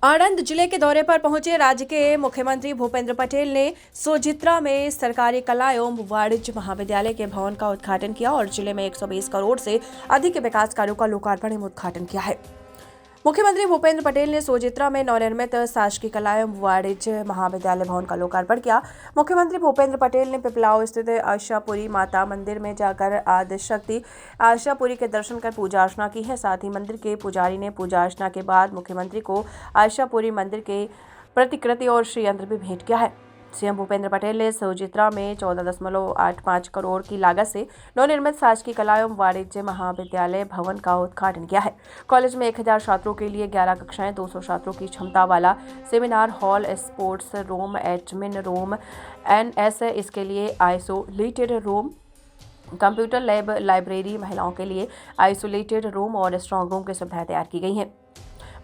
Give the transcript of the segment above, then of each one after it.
आणंद जिले के दौरे पर पहुंचे राज्य के मुख्यमंत्री भूपेंद्र पटेल ने सोजित्रा में सरकारी कला एवं वाणिज्य महाविद्यालय के भवन का उद्घाटन किया और जिले में 120 करोड़ से अधिक के विकास कार्यों का लोकार्पण एवं उद्घाटन किया है। मुख्यमंत्री भूपेंद्र पटेल ने सोजित्रा में नवनिर्मित शासकीय कला एवं वाणिज्य महाविद्यालय भवन का लोकार्पण किया। मुख्यमंत्री भूपेंद्र पटेल ने पिपलाव स्थित आशापुरी माता मंदिर में जाकर आदिशक्ति आशापुरी के दर्शन कर पूजा अर्चना की है। साथ ही मंदिर के पुजारी ने पूजा अर्चना के बाद मुख्यमंत्री को आशापुरी मंदिर के प्रतिकृति और श्री यंत्र भी भेंट किया है। सीएम भूपेंद्र पटेल ने सोजित्रा में 14.85 करोड़ की लागत से नवनिर्मित शासकीय कला एवं वाणिज्य महाविद्यालय भवन का उद्घाटन किया है। कॉलेज में 1000 छात्रों के लिए 11 कक्षाएं, 200 छात्रों की क्षमता वाला seminar hall, sports room, admin room, NS इसके लिए isolated room, computer lab, library, महिलाओं के लिए आइसोलेटेड रूम और स्ट्रांग रूम की सुविधाएं तैयार की गई हैं।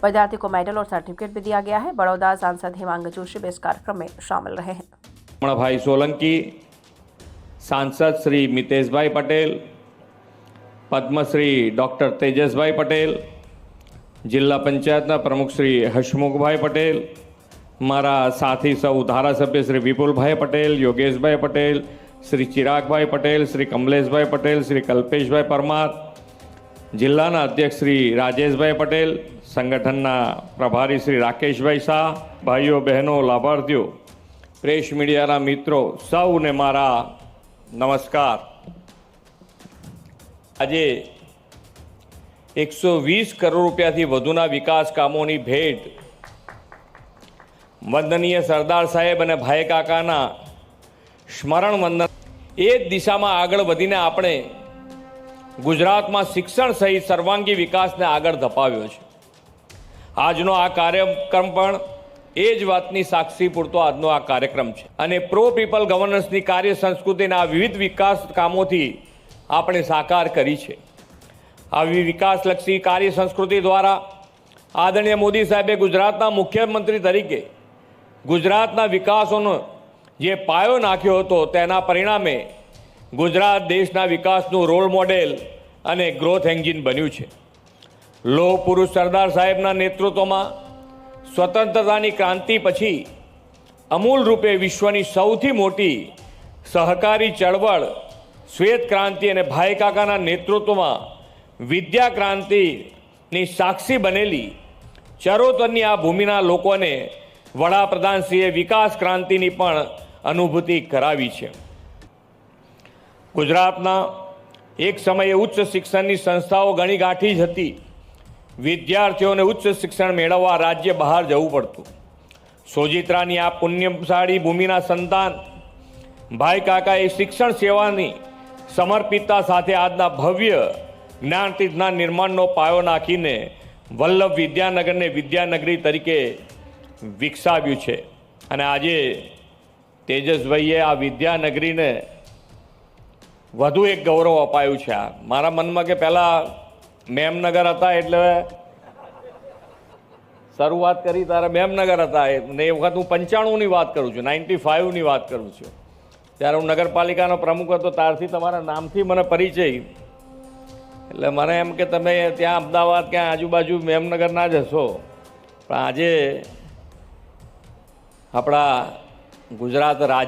विद्यार्थी को मेडल और सर्टिफिकेट भी दिया गया है। बड़ौदा सांसद हेमांग जोशी भी इस कार्यक्रम में शामिल रहे हैं। भाई सोलंकी, सांसद श्री मितेश भाई पटेल, पद्मश्री डॉक्टर तेजस भाई पटेल, जिला पंचायतना प्रमुख श्री हसमुख भाई पटेल, मारा साथी सौ धारासभ्य श्री विपुल भाई पटेल, योगेश भाई पटेल, श्री चिराग भाई पटेल, श्री कमलेश भाई पटेल, श्री कल्पेश भाई परमार, जिल्लाना अध्यक्ष श्री राजेश भाई पटेल, संगठनना प्रभारी श्री राकेश भाई शाह, भाईओ बहनों लाभार्थीओ, प्रेस मीडियाना मित्रों सौने मारा नमस्कार। આજે 120 करोड़ રૂપિયાથી વધુના વિકાસ કામોની ભેટ વંદનીય સરદાર સાહેબ અને ભાઈ કાકાના સ્મરણ વંદન એ દિશામાં આગળ વધીને આપણે ગુજરાતમાં શિક્ષણ સહિત સર્વાંગી વિકાસને આગળ ધપાવ્યો છે। આજનો આ કાર્યક્રમ પણ એ જ વાતની સાક્ષી પૂરતો આજનો આ કાર્યક્રમ છે અને પ્રો પીપલ ગવર્નન્સની કાર્ય સંસ્કૃતિના વિવિધ વિકાસ કામોથી આપણે સાકાર કરી છે। આવી વિકાસલક્ષી કાર્ય સંસ્કૃતિ દ્વારા આદરણીય મોદી સાહેબે ગુજરાતના મુખ્યમંત્રી તરીકે ગુજરાતના વિકાસોનો જે પાયો નાખ્યો હતો તેના પરિણામે ગુજરાત દેશના વિકાસનું રોલ મોડેલ અને ગ્રોથ એન્જિન બન્યું છે। લોહ પુરુષ સરદાર સાહેબના નેતૃત્વમાં સ્વતંત્રતાની ક્રાંતિ પછી અમૂલ રૂપે વિશ્વની સૌથી મોટી સહકારી ચળવળ શ્વેત ક્રાંતિ અને ભાઈ કાકાના નેતૃત્વમાં વિદ્યા ક્રાંતિની સાક્ષી બનેલી ચરોતરની આ ભૂમિના લોકોને વડાપ્રધાનશ્રીએ વિકાસ ક્રાંતિની પણ અનુભૂતિ કરાવી છે। ગુજરાતના એક સમયે ઉચ્ચ શિક્ષણની સંસ્થાઓ ઘણી ગાંઠી જ હતી। વિદ્યાર્થીઓને ઉચ્ચ શિક્ષણ મેળવવા રાજ્ય બહાર જવું પડતું। સોજિત્રાની આ પુણ્યશાળી ભૂમિના સંતાન ભાઈ કાકાએ શિક્ષણ સેવાની સમર્પિતતા સાથે આજના ભવ્ય જ્ઞાનતીર્થના નિર્માણનો પાયો નાખીને વલ્લભ વિદ્યાનગરને વિદ્યાનગરી તરીકે વિકસાવ્યું છે અને આજે તેજસભાઈએ આ વિદ્યાનગરીને વધુ એક ગૌરવ અપાયું છે। મારા મનમાં કે પહેલાં મેમનગર હતા એટલે શરૂઆત કરી ત્યારે મેમનગર હતા ને એ વખત હું 95ની વાત કરું છું, 95ની વાત કરું છું, ત્યારે હું નગરપાલિકાનો પ્રમુખ હતો ત્યારથી તમારા નામથી મને પરિચય, એટલે મને એમ કે તમે ત્યાં અમદાવાદ ક્યાં આજુબાજુ મેમનગર ના જ હશો, પણ આજે આપણા ગુજરાત રાજ્ય